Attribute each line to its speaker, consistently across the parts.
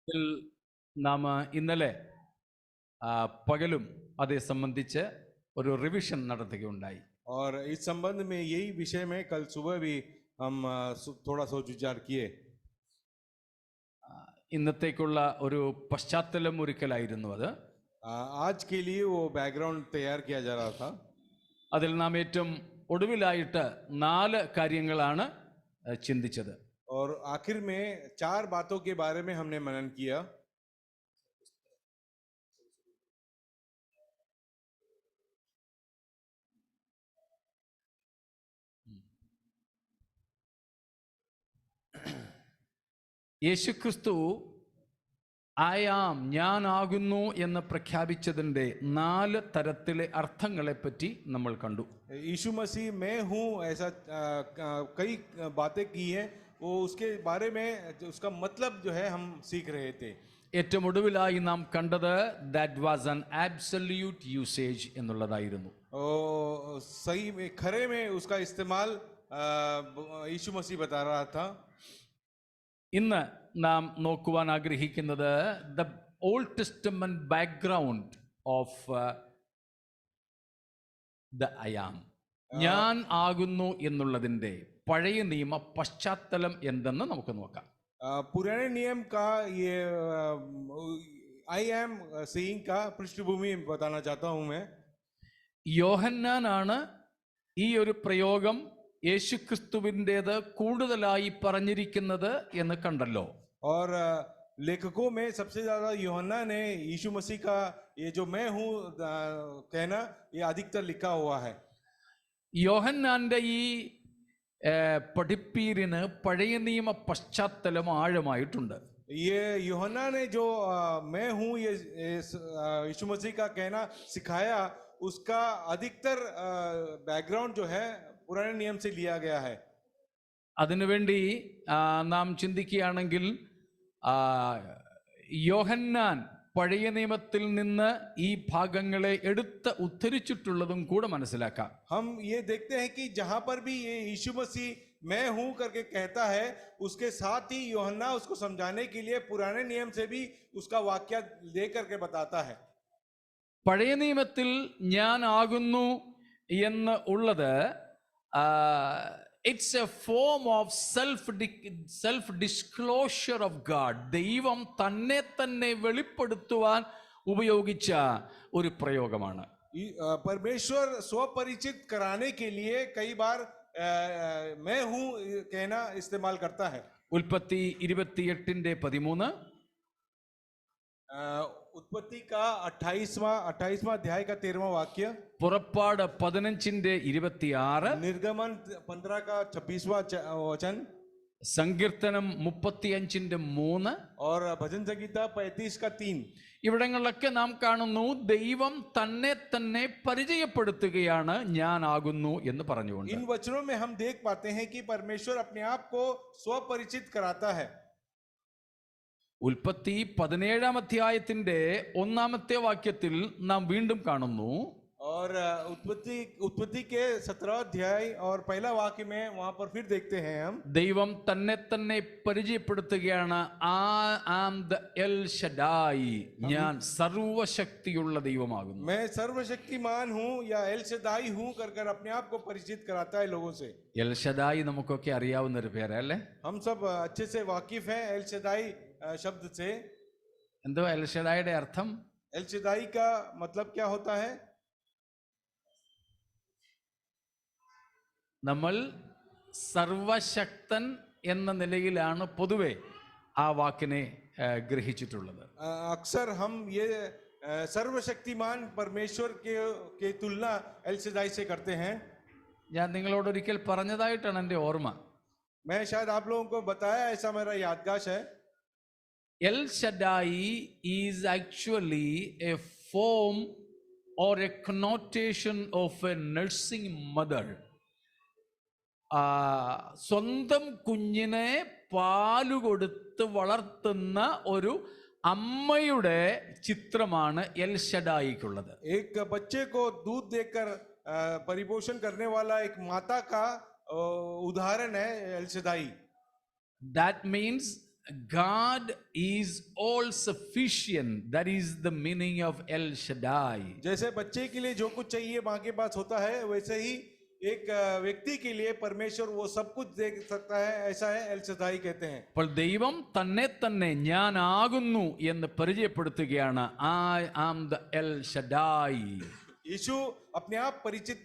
Speaker 1: ഇതിൽ നാം ഇന്നലെ പകലും അതേ സംബന്ധിച്ച് ഒരു റിവിഷൻ നടത്തുകയുണ്ടായി.
Speaker 2: और इस संबंध में यही विषय में कल सुबह भी हम थोड़ा सोच विचार किए.
Speaker 1: ഇന്നത്തേക്കുള്ള ഒരു പശ്ചാത്തലം ഒരുക്കലായിരുന്നു അത്.
Speaker 2: आज के लिए वो बैकग्राउंड तैयार किया जा रहा था.
Speaker 1: അതിൽ നാം ഏറ്റവും ഒടുവിലായിട്ട് 4 കാര്യങ്ങളാണ് ചിന്തിച്ചത്.
Speaker 2: और आखिर में 4 बातों के बारे में हमने मनन किया.
Speaker 1: യേശുക്രിസ്തു ആയാം ഞാനാകുന്നു എന്ന് പ്രഖ്യാപിച്ചതിൻ്റെ 4 തരത്തിലെ അർത്ഥങ്ങളെപ്പറ്റി നമ്മൾ കണ്ടു.
Speaker 2: यीशु मसीह मैं हूँ ऐसा कई बातें की हैं, वो उसके बारे में उसका मतलब जो है हम सीख रहे थे.
Speaker 1: ഏറ്റവും ഒടുവിലായി നാം കണ്ടത് that was an absolute usage എന്നുള്ളതായിരുന്നു.
Speaker 2: सही में खरे में उसका इस्तेमाल यीशु मसीह बता रहा था.
Speaker 1: ഇന്ന് നാം നോക്കുവാൻ ആഗ്രഹിക്കുന്നത് the old testament background of the I am, ഞാൻ ആകുന്നു എന്നുള്ളതിൻ്റെ പഴയ നിയമ പശ്ചാത്തലം എന്തെന്ന് നമുക്ക് നോക്കാം.
Speaker 2: पुराने नियम का ये आई एम सेइंग का पृष्ठभूमि बताना चाहता हूं मैं.
Speaker 1: യോഹന്നാനാണ് ഈ ഒരു പ്രയോഗം യേശുക്രിസ്തുവിൻ്റേത് കൂടുതലായി പറഞ്ഞിരിക്കുന്നത് എന്ന് കണ്ടല്ലോ.
Speaker 2: और लेखकों में सबसे ज्यादा यूहन्ना ने यीशु मसीह का ये जो मैं हूं कहना ये अधिकतर लिखा हुआ है.
Speaker 1: യോഹന്നാന്റെ ഈ പഠിപ്പീരിന് പഴയ നിയമ പശ്ചാത്തലം ആഴമായിട്ടുണ്ട്.
Speaker 2: ये यूहन्ना ने जो मैं हूं ये यीशु मसीह का कहना सिखाया, उसका अधिकतर बैकग्राउंड जो है पुराने नियम से लिया गया है.
Speaker 1: അതിനുവേണ്ടി നാം ചിന്തിക്കുകയാണെങ്കിൽ യോഹന്നാൻ പഴയ നിയമത്തിൽ നിന്ന് ഈ ഭാഗങ്ങളെ എടുത്ത് ഉദ്ധരിച്ചിട്ടുള്ളതും കൂടെ മനസ്സിലാക്കാം.
Speaker 2: हम ये देखते हैं कि जहां पर भी ये यीशु मसीह मैं हूं करके कहता है, उसके साथ ही यूहन्ना उसको समझाने के लिए पुराने नियम से भी उसका वाक्य ले करके बताता है.
Speaker 1: പഴയ നിയമത്തിൽ ഞാൻ ആകുന്നു എന്ന് ഉള്ളത് it's A form of self disclosure of God. ദൈവം തന്നെ തന്നെ വെളിപ്പെടുത്തുവാൻ ഉപയോഗിച്ച ഒരു പ്രയോഗമാണ്.
Speaker 2: परमेश्वर स्वपरिचित कराने के लिए कई बार मैं हूं कहना इस्तेमाल करता है.
Speaker 1: ഉൽപ്പത്തി 28:13,
Speaker 2: उत्पत्ति का 28वां अध्याय का 13वां वाक्य,
Speaker 1: പുറപ്പാട് 15:26,
Speaker 2: निर्गमन 15 का 26वां वचन,
Speaker 1: സങ്കീർത്തനം 35:3
Speaker 2: और भजन संगीता 35 का 3.
Speaker 1: ഇവിടങ്ങളിലൊക്കെ നാം കാണുന്നു ദൈവം തന്നെ തന്നെ പരിചയപ്പെടുത്തുകയാണ് ഞാൻ ആകുന്നു എന്ന് പറഞ്ഞുകൊണ്ട്.
Speaker 2: इन वचनों में हम देख पाते हैं कि परमेश्वर अपने आप को स्वपरिचित कराता है.
Speaker 1: ഉൽപ്പത്തി 17-ാം അധ്യായത്തിന്റെ 1-ാമത്തെ വാക്യത്തിൽ നാം വീണ്ടും കാണുന്നു,
Speaker 2: और उत्पत्ति के 17 अध्याय और पहला वाक्य में वहां पर फिर देखते हैं हम
Speaker 1: ദൈവം തന്നെ തന്നെ പരിചയപ്പെടുത്തുകയാണ്. എൽ ഷഡായി, ഞാൻ സർവശക്തിയുള്ള ദൈവമാകുന്നു.
Speaker 2: मैं सर्वशक्तिमान हूं या एल शदाई हूं कर अपने आप को परिचित कराता है लोगों से.
Speaker 1: എൽ ഷഡായി നമുക്കൊക്കെ അറിയാവുന്ന ഒരു പേരല്ലേ?
Speaker 2: हम सब अच्छे से वाकिफ हैं एल शदाई शब्द से.
Speaker 1: എന്തോ എൽ ഷഡായിയുടെ അർത്ഥം?
Speaker 2: एल शदाई का मतलब क्या होता है?
Speaker 1: നമ്മൾ സർവശക്തൻ എന്ന നിലയിലാണ് പൊതുവെ ആ വാക്കിനെ ഗ്രഹിച്ചിട്ടുള്ളത്.
Speaker 2: अक्सर हम ये सर्वशक्तिमान परमेश्वर के तुलना एल शदाई से करते हैं.
Speaker 1: ഞാൻ നിങ്ങളോട് ഒരിക്കൽ പറഞ്ഞതായിട്ടാണ് എൻ്റെ ഓർമ്മ.
Speaker 2: मैं शायद आप लोगों को बताया, ऐसा मेरा यादगाश है.
Speaker 1: El Shaddai is actually a form or a connotation of a nursing mother. സ്വന്തം കുഞ്ഞിനെ പാലുകൊടുത്ത് വളർത്തുന്ന ഒരു അമ്മയുടെ ചിത്രമാണ് എൽ ഷഡായിക്കുള്ളത്.
Speaker 2: एक बच्चे को दूध देकर परिपोषण करने वाला एक माता का उदाहरण है L Shaddai.
Speaker 1: That means God is all sufficient. That is the meaning of El Shaddai.
Speaker 2: जैसे बच्चे के लिए जो कुछ चाहिए माँ के पास होता है, वैसे ही एक व्यक्ति के लिए परमेश्वर वो सब कुछ दे सकता है, ऐसा है एल शदाई कहते हैं।
Speaker 1: അപ്പോൾ ദൈവം തന്നെ തന്നെ ഞാനാകുന്നു എന്ന് പരിചയപ്പെടുത്തുകയാണ്. I am the El Shaddai.
Speaker 2: यीशु अपने आप परिचित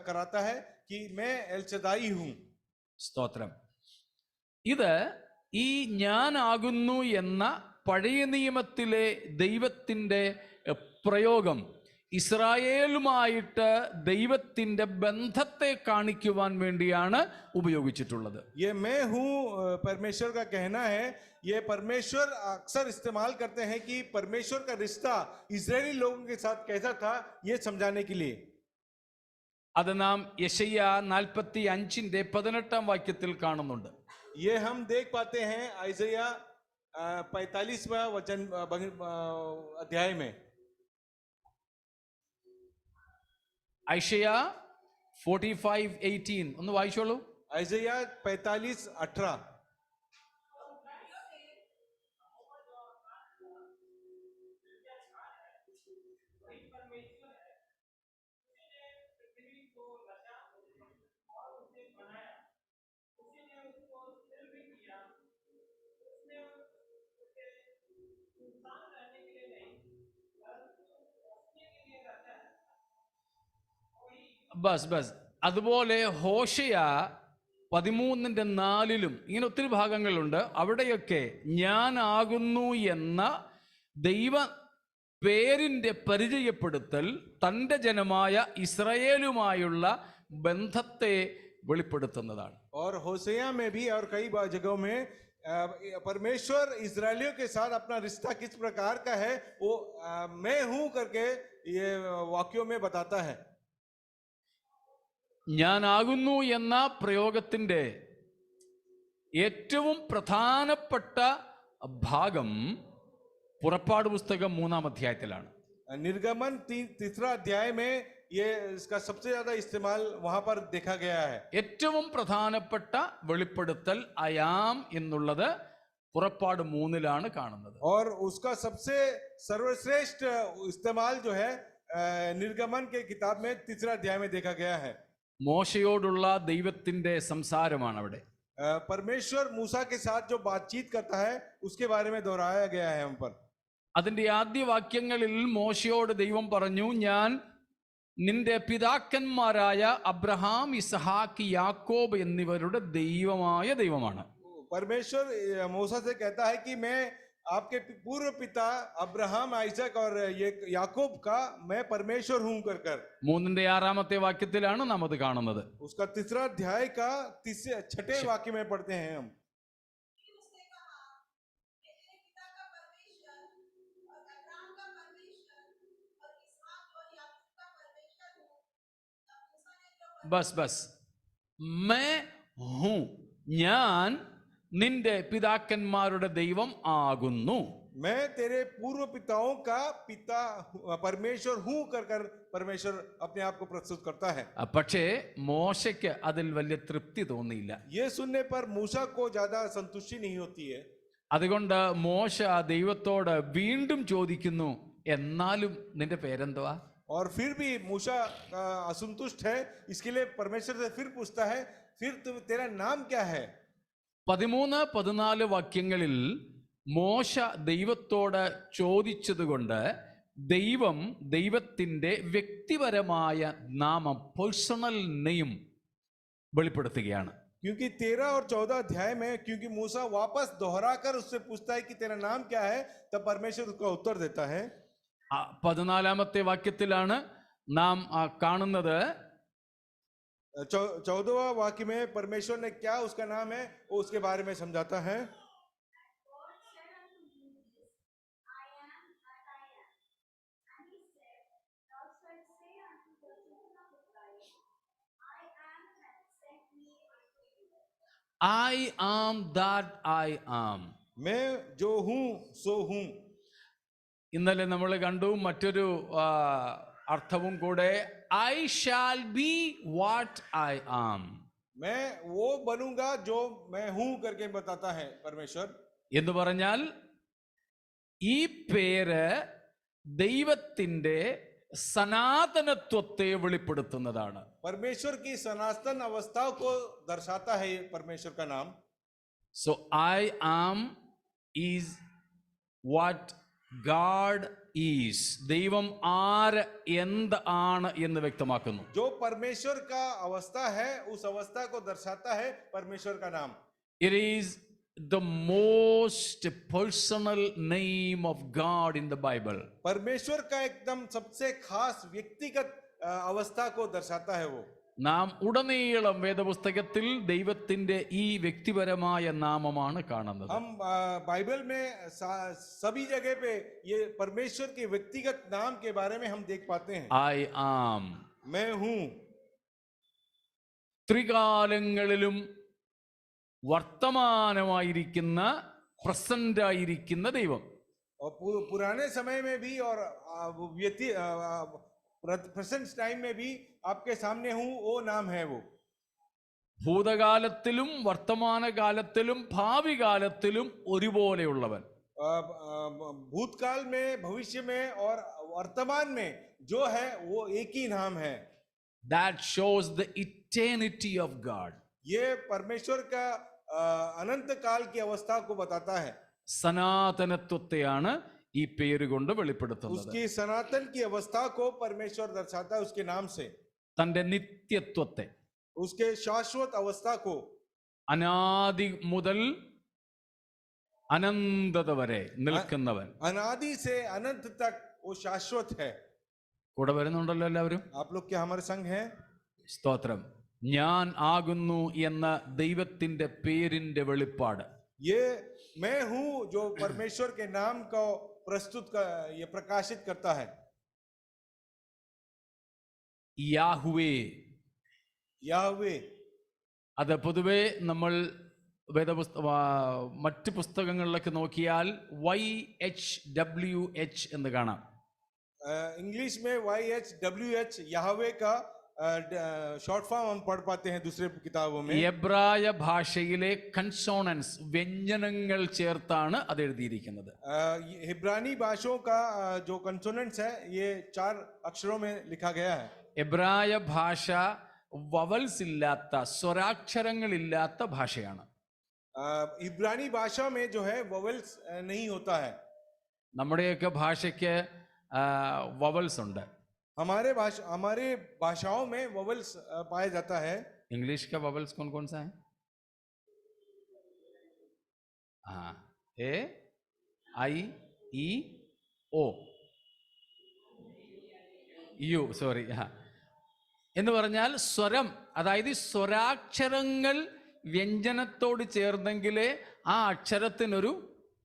Speaker 2: कराता है कि मैं एल शदाई हूं।
Speaker 1: സ്തോത്രം. ഇത് ഈ ഞാനാകുന്നു എന്ന പഴയ നിയമത്തിലെ ദൈവത്തിൻ്റെ പ്രയോഗം ഇസ്രായേലുമായിട്ട് ദൈവത്തിൻ്റെ ബന്ധത്തെ കാണിക്കുവാൻ വേണ്ടിയാണ് ഉപയോഗിച്ചിട്ടുള്ളത്.
Speaker 2: ये मैं हूं परमेश्वर का कहना है, ये परमेश्वर अक्सर इस्तेमाल करते हैं कि परमेश्वर का रिश्ता इजरायली लोगों के साथ कैसा था, ये समझाने के लिए।
Speaker 1: അത് നാം യെശയ്യാ 45:18 വാക്യത്തിൽ കാണുന്നുണ്ട്.
Speaker 2: ये हम देख पाते हैं आइजया 45वां वचन अध्याय में।
Speaker 1: ഐശയ്യ 45:18 ഒന്ന് വായിച്ചോളൂ.
Speaker 2: आइजया 45:18।
Speaker 1: ബസ് അതുപോലെ ഹോശയ 13:4 ഇങ്ങനെ ഒത്തിരി ഭാഗങ്ങളുണ്ട്. അവിടെയൊക്കെ ഞാനാകുന്നു എന്ന ദൈവ പേരിൻ്റെ പരിചയപ്പെടുത്തൽ തൻ്റെ ജനമായ ഇസ്രായേലുമായുള്ള ബന്ധത്തെ വെളിപ്പെടുത്തുന്നതാണ്.
Speaker 2: और होशेया में भी और कई जगहों में परमेश्वर इजरायलियों के साथ अपना रिश्ता किस प्रकार का है वो मैं हूं करके ये वाक्यों में बताता है।
Speaker 1: ഞാനാകുന്നു എന്ന പ്രയോഗത്തിൻ്റെ ഏറ്റവും പ്രധാനപ്പെട്ട ഭാഗം പുറപ്പാട് പുസ്തകം 3-ാം അധ്യായത്തിലാണ്.
Speaker 2: निर्गमन 3रा अध्याय में ये इसका सबसे ज्यादा इस्तेमाल वहां पर देखा गया है।
Speaker 1: ഏറ്റവും പ്രധാനപ്പെട്ട വെളിപ്പെടുത്തൽ അയാം എന്നുള്ളത് പുറപ്പാട് 3-ലാണ് കാണുന്നത്.
Speaker 2: और उसका सबसे सर्वश्रेष्ठ इस्तेमाल जो है निर्गमन के किताब में 3रा अध्याय में देखा गया है।
Speaker 1: മോശയോടുള്ള ദൈവത്തിന്റെ സംസാരമാണ് അവിടെ.
Speaker 2: परमेश्वर मूसा के साथ जो बातचीत करता है उसके बारे में दोहराया गया है हम पर।
Speaker 1: അതിന്റെ ആദ്യ വാക്യങ്ങളിൽ മോശയോട് ദൈവം പറഞ്ഞു, ഞാൻ നിന്റെ പിതാക്കന്മാരായ അബ്രഹാം, ഇസഹാക്ക്, യാക്കോബ് എന്നിവരുടെ ദൈവമാണ്.
Speaker 2: परमेश्वर मूसा से कहता है कि मैं आपके पूर्व पिता अब्राहम, आइजक और ये याकूब का मैं परमेश्वर हूं कर
Speaker 1: 3-ാമത്തെ വാക്യത്തിലാണ് നാം അത് കാണുന്നത്.
Speaker 2: उसका 3रा अध्याय का 6ठे वाक्य में पढ़ते हैं हम।
Speaker 1: ബസ് मैं हूं, ഞാൻ നിന്റെ പിതാക്കന്മാരുടെ ദൈവം ആകുന്നു.
Speaker 2: मैं तेरे पूर्व पिताओं का पिता परमेश्वर हूं कर परमेश्वर अपने आप को प्रस्तुत करता है।
Speaker 1: പക്ഷേ മോശയ്ക്ക് അതിൽ വലിയ തൃപ്തി തോന്നിയില്ല.
Speaker 2: ये सुनने पर मूसा को ज्यादा संतुष्टि नहीं होती है।
Speaker 1: അതുകൊണ്ട് മോശ ദൈവത്തോട് വീണ്ടും ചോദിക്കുന്നു, എന്നാലും നിന്റെ പേരെന്തുവാ?
Speaker 2: और फिर भी मूसा असंतुष्ट है, इसके लिए परमेश्वर से फिर पूछता है, फिर तेरा नाम क्या है?
Speaker 1: 13-14 വാക്യങ്ങളിൽ മോശ ദൈവത്തോട് ചോദിച്ചതുകൊണ്ട് ദൈവം ദൈവത്തിൻ്റെ വ്യക്തിപരമായ നാമം, പേഴ്സണൽ നെയിം വെളിപ്പെടുത്തുകയാണ്.
Speaker 2: क्योंकि 13 और 14 अध्याय में क्योंकि मूसा वापस दोहराकर उससे पूछता है कि तेरा नाम क्या है, तब परमेश्वर उसका उत्तर देता है।
Speaker 1: 14-ാമത്തെ വാക്യത്തിലാണ് നാം കാണുന്നത്,
Speaker 2: 14वां वाक्य में परमेश्वर ने क्या उसका नाम है वो उसके बारे में समझाता है।
Speaker 1: I am that I am.
Speaker 2: मैं जो हूं सो हूं।
Speaker 1: ഇന്നലെ നമ്മൾ കണ്ടു മറ്റൊരു അർത്ഥവും കൂടെ, I shall be what I am.
Speaker 2: मैं वो बनूंगा जो मैं हूं करके बताता है परमेश्वर.
Speaker 1: എന്ന് പറഞ്ഞാൽ ഈ പേര് ദൈവത്തിന്റെ സനാതനത്വത്തെ വെളിപ്പെടുത്തുന്നതാണ്.
Speaker 2: परमेश्वर की सनातन अवस्थाओं को दर्शाता है ये परमेश्वर का नाम.
Speaker 1: So I am is what God is. ദൈവം ആര് എന്ത് ആണ് എന്ന് വ്യക്തമാക്കുന്നു.
Speaker 2: जो परमेश्वर का अवस्था है उस अवस्था को दर्शाता है परमेश्वर का नाम.
Speaker 1: It is the most personal name of God in the Bible.
Speaker 2: परमेश्वर का एकदम सबसे खास व्यक्तिगत अवस्था को दर्शाता है वो.
Speaker 1: നാം ഉടനീളം വേദപുസ്തകത്തിൽ ദൈവത്തിന്റെ ഈ വ്യക്തിപരമായ നാമമാണ് കാണുന്നത്.
Speaker 2: हम बाइबल में सभी जगह पे ये परमेश्वर के व्यक्तिगत नाम के बारे में हम देख पाते हैं.
Speaker 1: I am.
Speaker 2: मैं हूं.
Speaker 1: ത്രികാലങ്ങളിലും വർത്തമാനമായിരിക്കുന്ന പ്രസന്റ് ആയിരിക്കുന്ന ദൈവം.
Speaker 2: और पुराने समय में भी और प्रेजेंट टाइम में भी आपके सामने हूं, वो नाम है वो.
Speaker 1: ഭൂതകാലത്തിലും വർത്തമാനകാലത്തിലും ഭാവി കാലത്തിലും ഒരുപോലെയുള്ളവൻ.
Speaker 2: भूतकाल में, भविष्य में और वर्तमान में जो है वो एक ही नाम है.
Speaker 1: That shows the eternity of God.
Speaker 2: ये परमेश्वर का अनंत काल की अवस्था को बताता है.
Speaker 1: സനാതനത്വത്തെയാണ് ഈ പേര് കൊണ്ട് വെളിപ്പെടുത്തുന്നത്.
Speaker 2: उसकी सनातन की अवस्था को परमेश्वर दर्शाता है उसके नाम से.
Speaker 1: തന്റെ നിത്യത്വത്തെ,
Speaker 2: उसके शाश्वत अवस्था को,
Speaker 1: അനാദി മുതൽ അനന്തത വരെ നിൽക്കുന്നവൻ.
Speaker 2: अनादि से अनंत तक वो शाश्वत है.
Speaker 1: കൂടെ വരുന്നുണ്ടല്ലോ എല്ലാവരും?
Speaker 2: आप लोग क्या हमारे संग हैं?
Speaker 1: സ്തോത്രം. ഞാൻ ആകുന്നു എന്ന ദൈവത്തിന്റെ പേരിന്റെ വെളിപ്പാട്.
Speaker 2: ये मैं हूं जो परमेश्वर के नाम को ये प्रकाशित करता है.
Speaker 1: യാഹ്വേ.
Speaker 2: याहवे.
Speaker 1: അത് പൊതുവെ നമ്മൾ മറ്റ് പുസ്തകങ്ങളിലൊക്കെ നോക്കിയാൽ YHWH എന്ന് കാണാം.
Speaker 2: इंग्लिश में YHWH याहवे का शॉर्ट फॉर्म हम पढ़ पाते हैं दूसरे किताबों में.
Speaker 1: എബ്രായ ഭാഷയിലെ കൺസോണൻസ്, വ്യഞ്ജനങ്ങൾ ചേർത്താണ് അത് എഴുതിയിരിക്കുന്നത്.
Speaker 2: हिब्रानी भाषाओं का जो कंसोनेंट्स है ये 4 अक्षरों में लिखा गया है.
Speaker 1: എബ്രായ ഭാഷ വവൽസ് ഇല്ലാത്ത, സ്വരാക്ഷരങ്ങളില്ലാത്ത ഭാഷയാണ്.
Speaker 2: इब्रानी भाषा में जो है वोवेल्स नहीं होता है.
Speaker 1: നമ്മുടെയൊക്കെ ഭാഷയ്ക്ക് വവൽസ് ഉണ്ട്.
Speaker 2: हमारे भाषाओं में वोवेल्स पाया जाता है.
Speaker 1: इंग्लिश का ववल्स कौन कौन सा है? हाँ, ए आई ई ओ യു, സോറി. എന്ന് പറഞ്ഞാൽ സ്വരം, അതായത് സ്വരാക്ഷരങ്ങൾ വ്യഞ്ജനത്തോട് ചേർന്നെങ്കിലേ ആ അക്ഷരത്തിനൊരു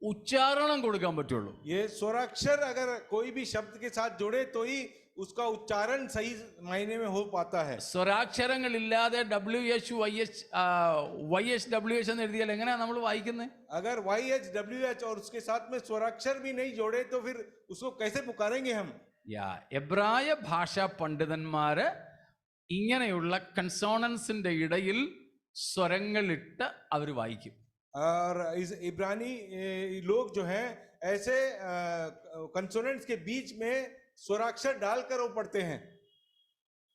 Speaker 1: ഉച്ചാരണം കൊടുക്കാൻ പറ്റുള്ളൂ.
Speaker 2: ये स्वराक्षर अगर कोई भी शब्द के साथ जुड़े तो ही उसका उच्चारण सही मायने में हो पाता है.
Speaker 1: സ്വരാക്ഷരങ്ങൾ ഇല്ലാതെ YHWH എന്ന് എഴുതിയാൽ എങ്ങനെയാ നമ്മൾ വായിക്കുന്നത്?
Speaker 2: अगर YHWH और उसके साथ में स्वराक्षर भी नहीं जोड़े तो फिर उसको कैसे पुकारेंगे हम?
Speaker 1: എബ്രായ ഭാഷാ പണ്ഡിതന്മാര് ഇങ്ങനെയുള്ള കൺസോണൻസിന്റെ ഇടയിൽ സ്വരങ്ങളിട്ട് അവർ വായിക്കും.
Speaker 2: और इब्रानी लोग जो हैं ऐसे कंसोनेंट्स के बीच में स्वराक्षर डालकर वो पढ़ते हैं.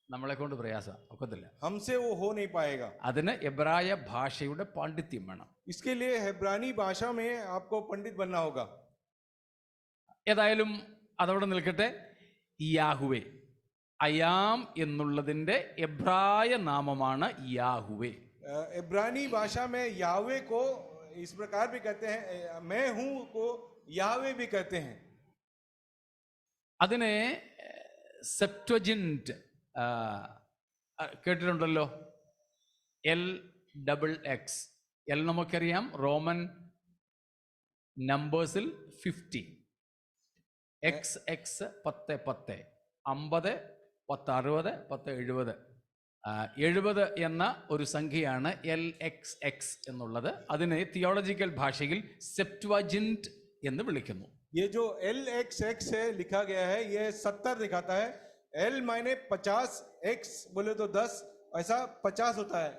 Speaker 1: നമ്മളെ കൊണ്ട് പ്രയാസം ഒക്കത്തില്ല.
Speaker 2: हमसे वो हो नहीं पाएगा.
Speaker 1: അതിന് എബ്രായ ഭാഷയുടെ പാണ്ഡിത്യം വേണം.
Speaker 2: इसके लिए इब्रानी भाषा में आपको पंडित बनना होगा.
Speaker 1: ഏതായാലും അതവിടെ നിൽക്കട്ടെ. യാഹുവേ, അയാം എന്നുള്ളതിന്റെ എബ്രായ നാമമാണ് യാഹുവേ.
Speaker 2: इब्रानी भाषा में याहवे को इस प्रकार भी कहते हैं, मैं हूं को याहवे भी कहते हैं.
Speaker 1: അതിനെ സെപ്റ്റ്വജിന്റ് കേട്ടിട്ടുണ്ടല്ലോ. LXX. എൽ നമുക്കറിയാം റോമൻ നമ്പേഴ്സിൽ 50, XX 10 10, 50 10 60 10 70. 70 എന്ന ഒരു സംഖ്യയാണ് LXX എന്നുള്ളത്. അതിനെ തിയോളജിക്കൽ ഭാഷയിൽ സെപ്റ്റ്വജിന്റ് എന്ന് വിളിക്കുന്നു.
Speaker 2: ये जो LXX है लिखा गया है ये 70 दिखाता है. L मायने 50, X बोले तो 10, ऐसा 50 होता है.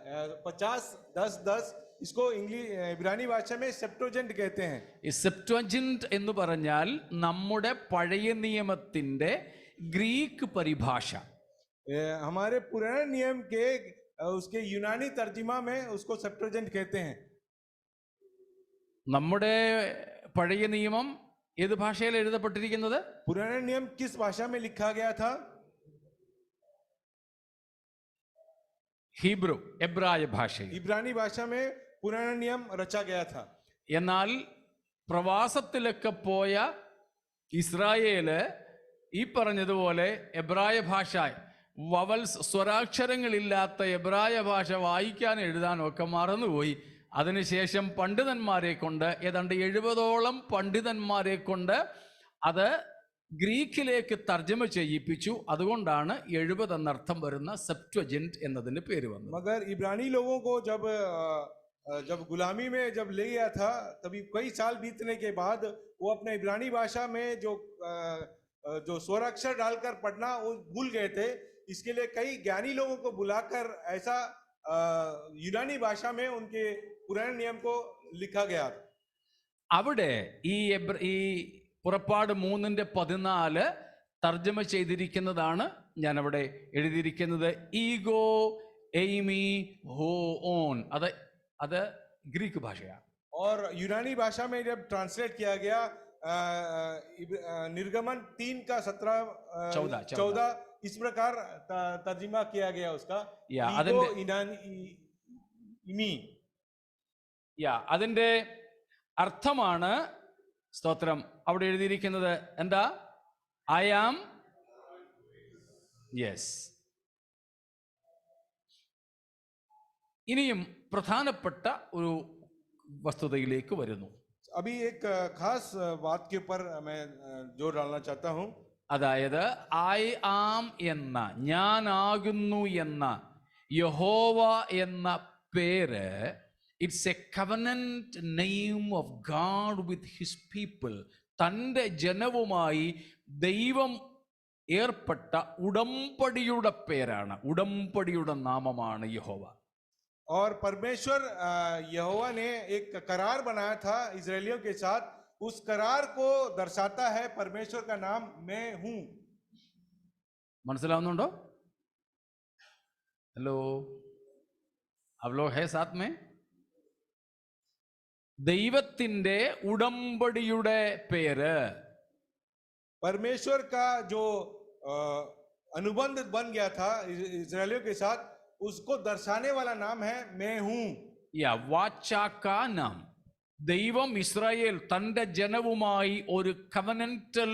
Speaker 2: 50 10 10 इसको इब्रानी भाषा में सेप्टोजेंट कहते हैं.
Speaker 1: ഈ സെപ്റ്റ്വജിന്റ് എന്ന് പറഞ്ഞാൽ നമ്മുടെ പഴയ നിയമത്തിന്റെ ഗ്രീക്ക് പരിഭാഷ.
Speaker 2: हमारे पुराने नियम के उसके यूनानी तर्जुमा में उसको सेप्टोजेंट कहते हैं.
Speaker 1: നമ്മുടെ പഴയ നിയമം ഏത് ഭാഷയിൽ എഴുതപ്പെട്ടിരിക്കുന്നത്?
Speaker 2: पुराने नियम किस भाषा में लिखा गया था?
Speaker 1: ഹീബ്രു, എബ്രായ ഭാഷയിൽ.
Speaker 2: इब्रानी भाषा में पुराना नियम रचा गया था.
Speaker 1: എന്നാൽ പ്രവാസത്തിലൊക്കെ പോയ ഇസ്രായേല് ഈ പറഞ്ഞതുപോലെ എബ്രായ ഭാഷ, വവൽസ്, സ്വരാക്ഷരങ്ങളില്ലാത്ത എബ്രായ ഭാഷ വായിക്കാനും എഴുതാനും ഒക്കെ മറന്നുപോയി. അതിനുശേഷം പണ്ഡിതന്മാരെ കൊണ്ട്, ഏതാണ്ട് 70ഓളം പണ്ഡിതന്മാരെ കൊണ്ട് അത് ഗ്രീക്കിലേക്ക് തർജ്ജമ ചെയ്യിപ്പിച്ചു. അതുകൊണ്ടാണ് 70 എന്നർത്ഥം വരുന്ന സെപ്റ്റ്വജിന്റ് എന്നതിന് പേര് വന്നത്.
Speaker 2: मगर इब्रानी लोगों को जब गुलामी में जब ले गया था, तभी कई साल बीतने के बाद वो अपने इब्रानी भाषा में जो स्वराक्षर डालकर पढ़ना वो भूल गए थे. इसके लिए कई ज्ञानी लोगों को बुलाकर ऐसा यूनानी भाषा में उनके पुराने नियम को लिखा गया.
Speaker 1: അവിടെ ഈ പുറപ്പാട് 3:14 തർജ്ജമ ചെയ്തിരിക്കുന്നതാണ് ഞാൻ അവിടെ എഴുതിയിരിക്കുന്നത്. ഈഗോ എയ്മി ഹോ ഓൺ. അത് ഗ്രീക്ക് ഭാഷയാണ്.
Speaker 2: और यूनानी भाषा में जब ट्रांसलेट किया गया निर्गमन 3:14 इस प्रकार तर्जुमा किया गया उसका.
Speaker 1: അതിന്റെ അർത്ഥമാണ്, സ്തോത്രം, അവിടെ എഴുതിയിരിക്കുന്നത് എന്താ? I am, yes. ഇനിയും പ്രധാനപ്പെട്ട ഒരു വസ്തുതയിലേക്ക് വരുന്നു.
Speaker 2: अभी एक खास बात के ऊपर मैं जोर डालना चाहता हूं.
Speaker 1: അതായത് ഐ ആം എന്ന, ഞാനാകുന്നു എന്ന, യഹോവ എന്ന പേര്, it's A covenant name of God with his people. തൻ്റെ ജനവുമായി ദൈവം ഏർപ്പെട്ട ഉടമ്പടിയുടെ പേരാണ്, ഉടമ്പടിയുടെ നാമമാണ് യഹോവ.
Speaker 2: और परमेश्वर यहोवा ने एक करार बनाया था इजरायलियों के साथ. उस करार को दर्शाता है परमेश्वर का नाम मैं हूं.
Speaker 1: മനസ്സിലാവുന്നുണ്ടോ? हेलो, आप लोग है साथ में? ദൈവത്തിന്റെ ഉടമ്പടിയുടെ പേര്,
Speaker 2: परमेश्वर का जो अनुबंध बन गया था इजरायलियों के साथ, उसको दर्शाने वाला नाम है मैं हूं.
Speaker 1: വാച്ചാക്കാ നാം. ദൈവം ഇസ്രായേൽ തന്റെ ജനവുമായി ഒരു കവനന്റൽ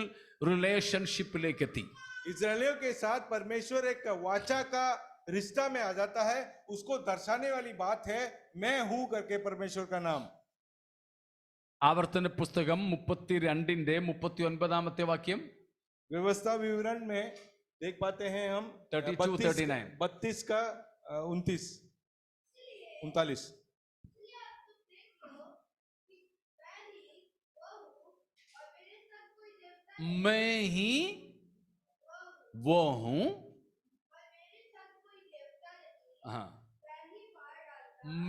Speaker 1: റിലേഷൻഷിപ്പിലേക്ക് എത്തി.
Speaker 2: इजरायलियों के साथ परमेश्वर एक वाचा का रिश्ता में आ जाता है. उसको दर्शाने वाली बात है मैं हूं करके परमेश्वर का नाम.
Speaker 1: ആവർത്തന പുസ്തകം 32:39 വാക്യം.
Speaker 2: व्यवस्था विवरण में देख पाते हैं हम 32 का 39.
Speaker 1: मैं ही वो हूं. हाँ,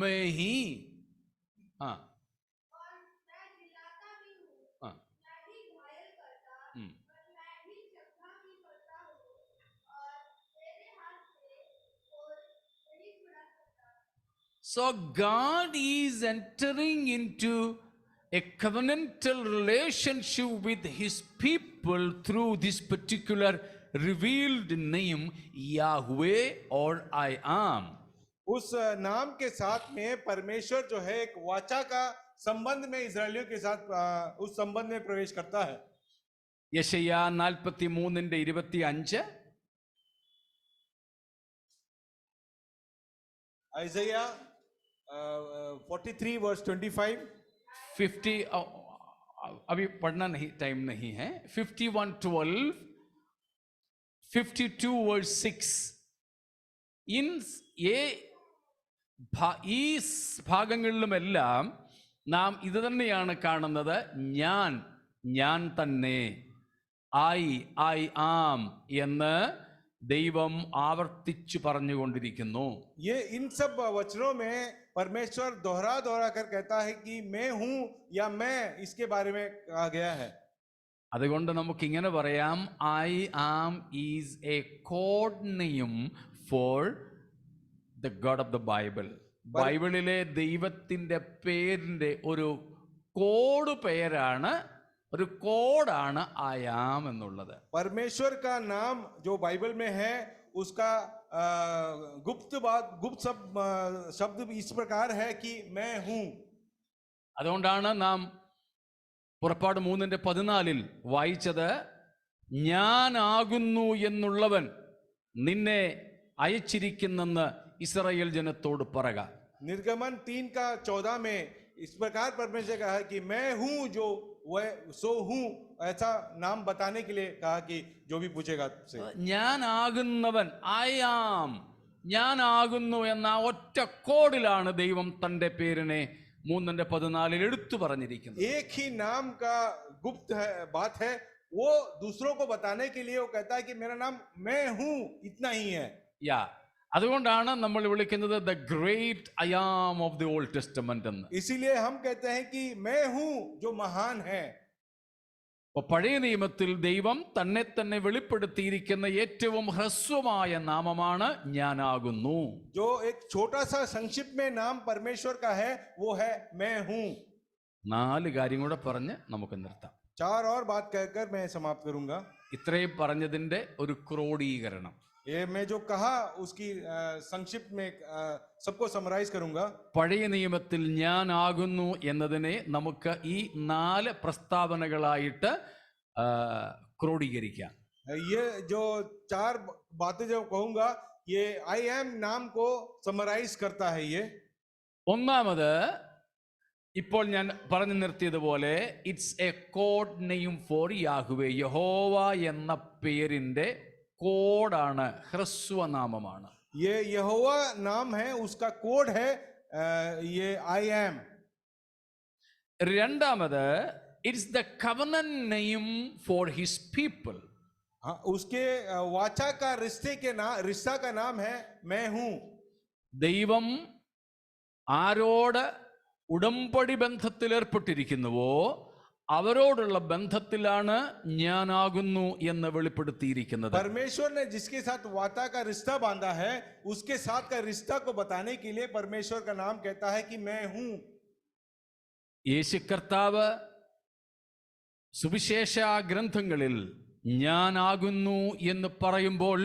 Speaker 1: मैं ही, हाँ, So God is entering into a covenantal relationship with his people through this particular revealed name Yahweh or I am.
Speaker 2: उस नाम के साथ में परमेश्वर जो है एक वाचा का संबंध में इजरायलियों के साथ उस संबंध में प्रवेश करता है.
Speaker 1: യെശയ്യാ 43:25.
Speaker 2: Isaiah 43 verse 25.
Speaker 1: 50 अभी पढ़ना नहीं, टाइम नहीं है. 51:12, 52 verse 6. ഈ ഭാഗങ്ങളിലുമെല്ലാം നാം ഇത് തന്നെയാണ് കാണുന്നത്. ഞാൻ തന്നെ, ഐ ആം എന്ന് ദൈവം ആവർത്തിച്ചു പറഞ്ഞുകൊണ്ടിരിക്കുന്നു.
Speaker 2: ये इन सब वचनों में परमेश्वर दोहरा दोहरा कर कहता है कि मैं हूं या मैं, इसके बारे में कहा गया है।
Speaker 1: അതുകൊണ്ട് നമുക്ക് ഇങ്ങനെ പറയാം, I am is a code name for the God of the Bible. ബൈബിളിലെ ദൈവത്തിന്റെ പേരിന്റെ ഒരു കോഡ് പേരാണ്, ഒരു കോഡാണ് ഐ ആം എന്നുള്ളത്.
Speaker 2: परमेश्वर का नाम जो बाइबल में है उसका गुप्त शब्द इस प्रकार है कि मैं हूं.
Speaker 1: അതുകൊണ്ടാണ് നാം പുറപ്പാട് 3:14 വായിച്ചത്, ഞാനാകുന്നു എന്നുള്ളവൻ നിന്നെ അയച്ചിരിക്കുന്നെന്ന് ഇസ്രായേൽ ജനത്തോട് പറക.
Speaker 2: निर्गमन 3:14 में इस प्रकार परमेश्वर कहा है कि मैं हूं जो वह सो हूं, ऐसा नाम बताने के लिए कहा कि जो भी पूछेगा तुझसे.
Speaker 1: ഞാനാകുന്നവൻ, ഐ ആം, ഞാനാകുന്നു എന്ന ഒറ്റ കോഡിലാണ് ദൈവം തന്റെ പേരിനെ 3:14 എടുത്തു പറഞ്ഞിരിക്കുന്നത്.
Speaker 2: एक ही नाम का गुप्त है, बात है, वो दूसरों को बताने के लिए वो कहता है कि मेरा नाम मैं हूं, इतना ही है.
Speaker 1: യാ, അതുകൊണ്ടാണ് നമ്മൾ വിളിക്കുന്നത് the great I am of the Old Testament എന്ന്.
Speaker 2: इसीलिए हम कहते हैं कि मैं हूं जो महान है.
Speaker 1: അപ്പൊ പഴയ നിയമത്തിൽ ദൈവം തന്നെ തന്നെ വെളിപ്പെടുത്തിയിരിക്കുന്ന ഏറ്റവും ഹ്രസ്വമായ നാമമാണ് ഞാനാകുന്നു.
Speaker 2: जो एक छोटा सा संक्षिप्त में नाम परमेश्वर का है वो है मैं हूं.
Speaker 1: 4 കാര്യം കൂടെ പറഞ്ഞ് നമുക്ക് നിർത്താം.
Speaker 2: 4 और बात कहकर मैं समाप्त करूंगा.
Speaker 1: ഇത്രയും പറഞ്ഞതിന്റെ ഒരു ക്രോഡീകരണം.
Speaker 2: ये मैं जो कहा उसकी संक्षिप्त में सबको समराइज करूंगा.
Speaker 1: പഴയ നിയമത്തിൽ ഞാനാകുന്നു എന്നതിനെ നമുക്ക് ഈ 4 പ്രസ്താവനകളായിട്ട് ക്രോഡീകരിക്കാം.
Speaker 2: ये जो 4 बातें जो कहूंगा ये आई एम नाम को समराइज करता है. ये
Speaker 1: ഒന്നാമത്, ഇപ്പോൾ ഞാൻ പറഞ്ഞു നിർത്തിയതുപോലെ, it's a code name for Yahweh. യഹോവ എന്ന പേരിന്റെ കോഡാണ്, ഹ്രസ്വനാമമാണ്.
Speaker 2: ये यहोवा नाम है, उसका कोड है ये आई एम.
Speaker 1: രണ്ടാമത്, it's the covenant name for his people.
Speaker 2: उसके वाचा का रिश्ता का नाम है मैं हूं.
Speaker 1: ദൈവം ആരോട് ഉടമ്പടി ബന്ധത്തിൽ ഏർപ്പെട്ടിരിക്കുന്നുവോ അവരോടുള്ള ബന്ധത്തിലാണ് ഞാനാകുന്നു എന്ന് വെളിപ്പെടുത്തിയിരിക്കുന്നത്.
Speaker 2: परमेश्वर ने जिसके साथ वाचा का रिश्ता बांधा है उसके साथ का रिश्ता को बताने के लिए परमेश्वर का नाम कहता है कि मैं हूं.
Speaker 1: യേശു കർത്താവ് സുവിശേഷ ഗ്രന്ഥങ്ങളിൽ ഞാനാകുന്നു എന്ന് പറയുമ്പോൾ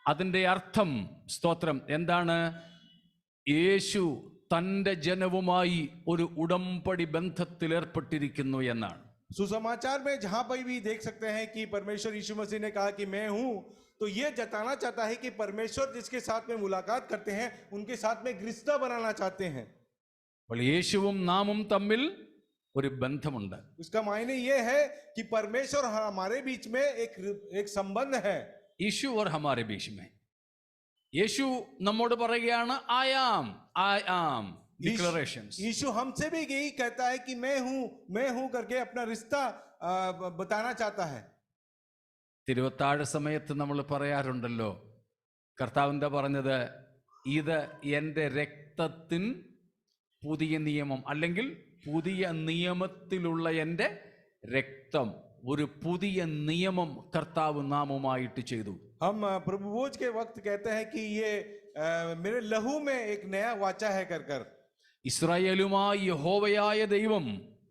Speaker 1: അതിൻ്റെ അർത്ഥം, സ്തോത്രം, എന്താണ്? യേശു തന്റെ ജനവുമായി ഒരു ഉടമ്പടി ബന്ധത്തിൽ ഏർപ്പെട്ടിരിക്കുന്നു എന്നാണ്.
Speaker 2: सुसमाचार में जहां पर भी देख सकते हैं कि परमेश्वर यीशु मसीह ने कहा कि मैं हूं, तो यह जताना चाहता है कि परमेश्वर जिसके साथ में मुलाकात करते हैं उनके साथ में रिश्ता बनाना चाहते हैं.
Speaker 1: അപ്പോൾ യേശുവും നാമും തമ്മിൽ ഒരു ബന്ധമുണ്ട്.
Speaker 2: इसका मायने यह है कि परमेश्वर हमारे बीच में एक संबंध है.
Speaker 1: യേശു और हमारे बीच में. യേശു നമ്മോട് പറയുകയാണ് ഐ ആം ഡിക്ലറേഷൻസ്.
Speaker 2: यीशु हमसे भी यही कहता है कि मैं हूं करके अपना रिश्ता बताना चाहता है.
Speaker 1: തിരുവത്താഴ സമയത്ത് നമ്മൾ പറയാറുണ്ടല്ലോ, കർത്താവ് എന്താ പറഞ്ഞത്? ഇത് എൻ്റെ രക്തത്തിൻ പുതിയ നിയമം, അല്ലെങ്കിൽ പുതിയ നിയമത്തിലുള്ള എൻ്റെ രക്തം. ഒരു പുതിയ നിയമം കർത്താവ് നാമുമായിട്ട് ചെയ്തു.
Speaker 2: हम प्रभु भोज के वक्त कहते हैं कि ये मेरे लहू में एक नया वाचा है कर
Speaker 1: ഇസ്രായേലുമായി യഹോവയായ ദൈവം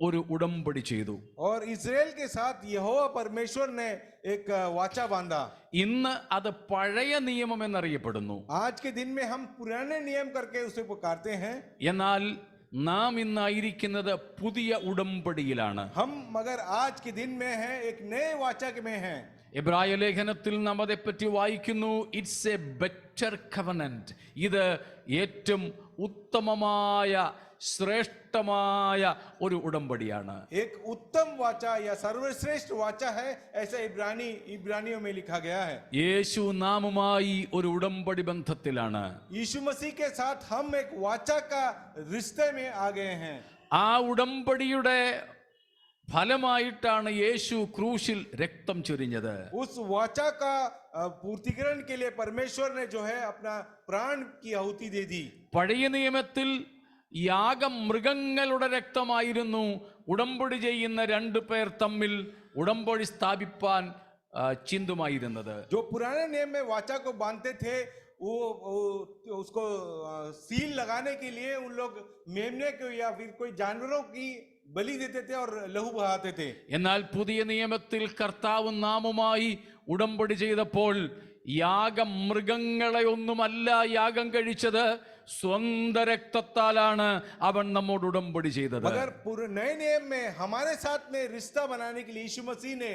Speaker 1: ഒരു ഉടമ്പടി ചെയ്തു.
Speaker 2: और इस्राएल के साथ यहोवा परमेश्वर ने एक वाचा बांधा.
Speaker 1: ഇന്ന് അത് പഴയ നിയമം എന്നറിയപ്പെടുന്നു.
Speaker 2: आज के दिन में हम पुराने नियम करके उसे पुकारते हैं.
Speaker 1: എന്നാൽ നാം ഇന്നായിരിക്കുന്നത് പുതിയ ഉടമ്പടിയിലാണ്.
Speaker 2: हम मगर आज के दिन में हैं, एक नए वाचा में हैं.
Speaker 1: എബ്രായ ലേഖനത്തിൽ നാം അതേപ്പറ്റി വായിക്കുന്നു, ഇറ്റ്സ് എ ബെറ്റർ കവനന്റ്. ഇത് ഏറ്റവും ഉത്തമമായ ശ്രേഷ്ഠമായ ഒരു ഉടമ്പടിയാണ്.
Speaker 2: एक उत्तम वाचा या सर्वश्रेष्ठ वाचा है, ऐसा इब्रानियों में लिखा गया है.
Speaker 1: യേശു നാമുമായി ഒരു ഉടമ്പടി ബന്ധത്തിലാണ്.
Speaker 2: यीशु मसीह के साथ हम एक वाचा का रिश्ते में आ गए हैं.
Speaker 1: ആ ഉടമ്പടിയുടെ ഫലമായിട്ടാണ് യേശു ക്രൂശിൽ രക്തം ചൊരിഞ്ഞത്.
Speaker 2: उस वाचा का पूर्तिकरण के लिए परमेश्वर ने जो है अपना प्राण की आहुति दे दी.
Speaker 1: പഴയ നിയമത്തിൽ യാഗമൃഗങ്ങളുടെ രക്തമായിരുന്നു ഉടമ്പടി ചെയ്യുന്ന രണ്ടു പേർ തമ്മിൽ ഉടമ്പടി സ്ഥാപിപ്പാൻ ചിന്തുമായിരുന്നത്.
Speaker 2: जो पुराने नियम में वाचा को बांधते थे वो उसको सील लगाने के लिए उन लोग मेमने को या फिर कोई जानवरों की बलि देते थे और लहू बहाते थे.
Speaker 1: എന്നാൽ പുതിയ നിയമത്തിൽ കർത്താവ് നാമുമായി ഉടമ്പടി ചെയ്തപ്പോൾ യാഗമൃഗങ്ങളെ ഒന്നുമല്ല യാഗം കഴിച്ചത്, സ്വന്തം രക്തത്താലാണ് അവൻ നമ്മോട് ഉടമ്പടി ചെയ്തത്.
Speaker 2: मगर नए नियम में हमारे साथ में रिश्ता बनाने के लिए यीशु मसीह ने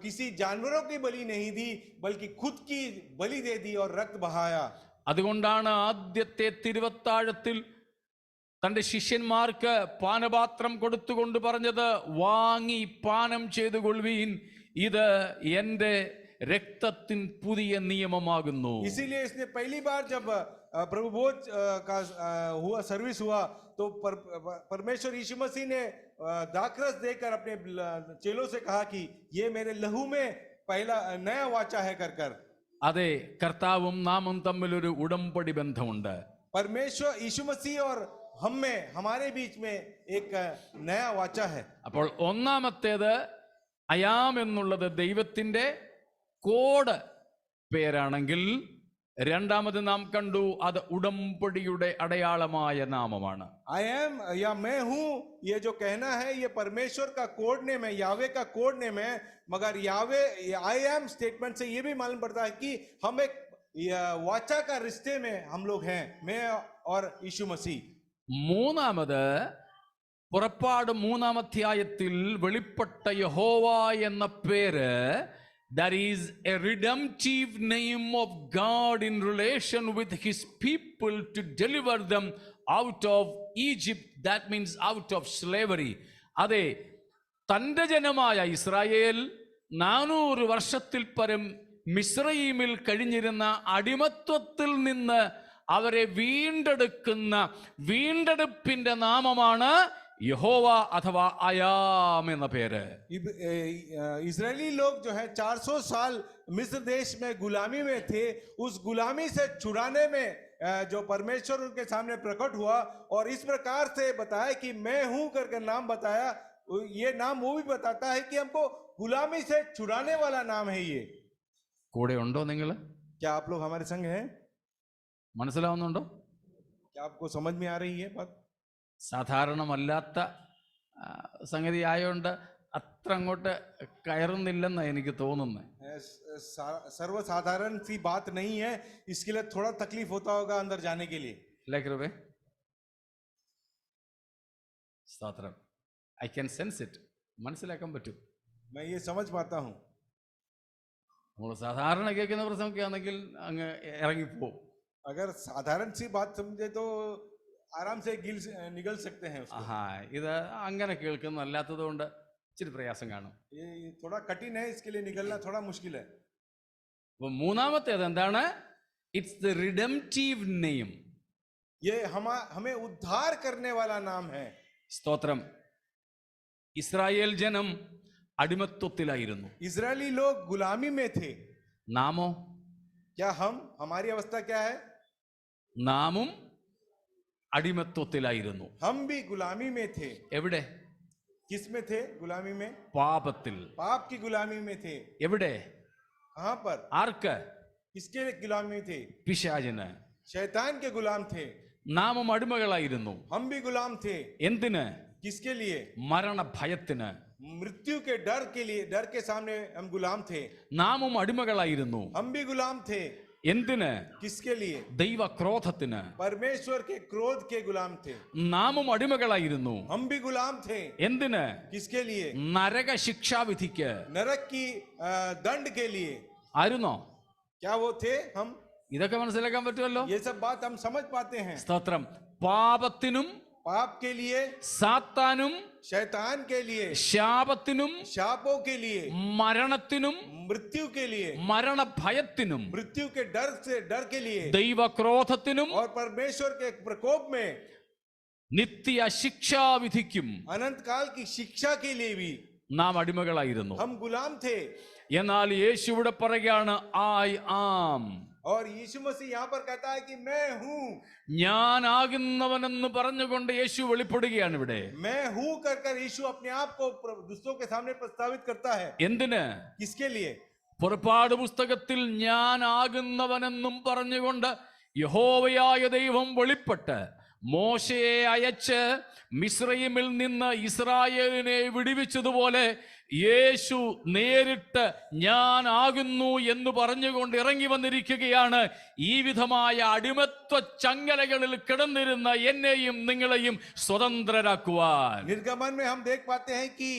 Speaker 2: किसी जानवरों की बलि नहीं दी बल्कि खुद की बलि दे दी और रक्त बहाया.
Speaker 1: അതുകൊണ്ടാണ് ആദ്യത്തെ തിരുവത്താഴത്തിൽ തന്റെ ശിഷ്യന്മാർക്ക് പാനപാത്രം കൊടുത്തുകൊണ്ട് പറഞ്ഞത്, വാങ്ങി പാനം ചെയ്തു കൊള്ളുവീൻ, ഇത് എന്റെ രക്തത്തിൻ പുതിയ നിയമമാകുന്നു.
Speaker 2: इसीलिए इसने पहली बार जब प्रभु भोज का हुआ सर्विस हुआ तो परमेश्वर यीशु मसीह ने दाखरस देकर अपने चेलों से कहा कि ये मेरे लहू में पहला नया वाचा है कर कर.
Speaker 1: അതെ, കർത്താവും നാമും തമ്മിൽ ഒരു ഉടമ്പടി ബന്ധമുണ്ട്.
Speaker 2: परमेश्वर यीशु मसीह और हम में हमारे बीच में एक नया वाचा है.
Speaker 1: അപ്പോൾ ഒന്നാമത്തേത് അയാം എന്നുള്ളത് ദൈവത്തിന്റെ കോഡ് പേരാണെങ്കിൽ, രണ്ടാമത് നാം കണ്ടു അത് ഉടമ്പടിയുടെ അടയാളമായ നാമമാണ്.
Speaker 2: आई एम या मैं हूं, ये जो कहना है ये परमेश्वर का कोड नेम है, यावे का कोड नेम है. मगर यावे आई एम स्टेटमेंट से ये भी मालूम पड़ता है कि हम एक वाचा का रिश्ते में हम लोग हैं, मैं और यीशु मसीह.
Speaker 1: മൂന്നാമത് പുറപ്പാട് 3-ാം അധ്യായത്തിൽ വെളിപ്പെട്ട യഹോവ എന്ന പേര്, that is a redemptive name of God in relation with his people to deliver them out of Egypt, that means out of slavery. അതെ, തൻ്റെ ജനമായ ഇസ്രായേൽ 400 വർഷത്തിൽ പരം മിസ്രയീമിൽ കഴിഞ്ഞിരുന്ന അടിമത്വത്തിൽ നിന്ന് അവരെ വീണ്ടെടുക്കുന്ന വീണ്ടെടുപ്പിന്റെ നാമമാണ് യഹോവ അഥവാ അയാം എന്ന പേര്.
Speaker 2: इजरायली लोग जो है 400 साल मिस्र देश में गुलामी में थे, उस गुलामी से छुड़ाने में जो परमेश्वर उनके सामने प्रकट हुआ और इस प्रकार से बताया कि मैं हूं करके नाम बताया. ये नाम वो भी बताता है कि हमको गुलामी से छुड़ाने वाला नाम है ये.
Speaker 1: കൂടെ ഉണ്ടോ നിങ്ങൾ?
Speaker 2: क्या आप लोग हमारे संग हैं?
Speaker 1: മനസ്സിലാവുന്നുണ്ടോ?
Speaker 2: क्या आपको समझ में आ रही है बात?
Speaker 1: സാധാരണമല്ലാത്ത സംഗതി ആയതുകൊണ്ട് അത്ര അങ്ങോട്ട് കയറുന്നില്ലെന്നാണ് എനിക്ക് തോന്നുന്നത്.
Speaker 2: सर्वसाधारण सी बात नहीं है, इसके लिए थोड़ा तकलीफ होता होगा अंदर जाने के लिए.
Speaker 1: ലേഖരവേ, സ്തോത്രം. ഐ ക്യാൻ സെൻസ് ഇറ്റ്, മനസ്സിലാക്കാൻ പറ്റും.
Speaker 2: मैं ये समझ पाता हूँ.
Speaker 1: നമ്മൾ സാധാരണ കേൾക്കുന്ന പ്രസംഗമൊക്കെയാണെങ്കിൽ അങ്ങ് ഇറങ്ങിപ്പോ.
Speaker 2: अगर साधारण सी बात समझे तो आराम से निगल सकते हैं उसको.
Speaker 1: ഇത് അങ്ങനെ കേൾക്കുന്നല്ലാത്തത് കൊണ്ട് ഇച്ചിരി പ്രയാസം കാണും.
Speaker 2: ये थोड़ा कठिन है, इसके लिए निकलना थोड़ा मुश्किल है.
Speaker 1: അപ്പോൾ മൂന്നാമത്തേത് എന്താണ്? It's the redemptive name.
Speaker 2: ये हमें उद्धार करने वाला नाम है.
Speaker 1: സ്തോത്രം. ഇസ്രായേൽ ജനം അടിമത്വത്തിലായിരുന്നു.
Speaker 2: इजरायली लोग गुलामी में थे.
Speaker 1: നാമോ?
Speaker 2: क्या हमारी अवस्था क्या है?
Speaker 1: നാമും അടിമത്വത്തിലായിരുന്നു.
Speaker 2: हम भी गुलामी में थे.
Speaker 1: എവിടെ?
Speaker 2: किस में थे गुलामी में?
Speaker 1: പാപത്തിൽ.
Speaker 2: पाप की गुलामी में थे.
Speaker 1: എവിടെ?
Speaker 2: कहां पर?
Speaker 1: ആർക്ക്?
Speaker 2: किसके गुलामी थे?
Speaker 1: പിശാചിന്.
Speaker 2: शैतान के गुलाम थे.
Speaker 1: നാമും അടിമകളായിരുന്നു.
Speaker 2: हम भी गुलाम थे.
Speaker 1: എന്തിന്?
Speaker 2: किसके लिए?
Speaker 1: മരണ ഭയത്തിന്.
Speaker 2: मृत्यु के डर के लिए, डर के सामने हम गुलाम थे.
Speaker 1: നാമും അടിമകളായിരുന്നു.
Speaker 2: हम भी गुलाम थे.
Speaker 1: എന്തിന്?
Speaker 2: किसके लिए?
Speaker 1: ദൈവ ക്രോധത്തിന്.
Speaker 2: परमेश्वर के क्रोध के गुलाम थे.
Speaker 1: നാമും അടിമകളായിരുന്നു.
Speaker 2: हम भी गुलाम थे.
Speaker 1: എന്തിന്?
Speaker 2: किसके लिए?
Speaker 1: നരക ശിക്ഷാവിധിക്ക്.
Speaker 2: नरक की दंड के लिए.
Speaker 1: ആയിരുന്നോ?
Speaker 2: क्या वो थे हम?
Speaker 1: ഇതൊക്കെ മനസ്സിലാക്കാൻ പറ്റുമല്ലോ.
Speaker 2: ये सब बात हम समझ पाते हैं.
Speaker 1: സ്തോത്രം. പാപത്തിനും
Speaker 2: पाप के लिए,
Speaker 1: സാത്താനും
Speaker 2: शैतान के लिए,
Speaker 1: ശാപത്തിനും
Speaker 2: शापों के लिए,
Speaker 1: മരണത്തിനും
Speaker 2: मृत्यु के लिए,
Speaker 1: മരണഭയത്തിനും
Speaker 2: मृत्यु के डर के लिए,
Speaker 1: ദൈവക്രോധത്തിനും
Speaker 2: और परमेश्वर के प्रकोप में,
Speaker 1: നിത്യ ശിക്ഷാവിധിക്കും
Speaker 2: अनंत काल की शिक्षा के लिए भी
Speaker 1: നാം അടിമകളായിരുന്നു.
Speaker 2: हम गुलाम थे.
Speaker 1: എന്നാൽ യേശു ഇവിടെ പറയുകയാണ്, ഐ ആം.
Speaker 2: और यीशु मसीह यहाँ पर कहता है कि मैं हूँ।
Speaker 1: ഞാനാകുന്നവനെന്ന് പറഞ്ഞുകൊണ്ട് യേശു വെളിപ്പെടുകയാണ് ഇവിടെ.
Speaker 2: मैं हूँ कर कर यीशु अपने आप को दूसरों के सामने प्रस्तावित करता है।
Speaker 1: എന്തിന്?
Speaker 2: किसके लिए?
Speaker 1: പുറപ്പാട് പുസ്തകത്തിൽ ഞാനാകുന്നവനെന്നും പറഞ്ഞുകൊണ്ട് യഹോവയായ ദൈവം വെളിപ്പെട്ട് മോശയെ അയച്ച് മിസ്രയീമിൽ നിന്ന് ഇസ്രായേലിനെ വിടുവിച്ചതുപോലെ യേശു നേരിട്ട് ഞാൻ എന്ന് പറഞ്ഞുകൊണ്ട് ഇറങ്ങി വന്നിരിക്കുകയാണ്. ഈ വിധമായ അടിമത്വ ചങ്ങലകളിൽ കിടന്നിരുന്ന എന്നെയും നിങ്ങളെയും സ്വതന്ത്രരാക്കുവാൻ.
Speaker 2: निर्गमन में हम देख पाते हैं कि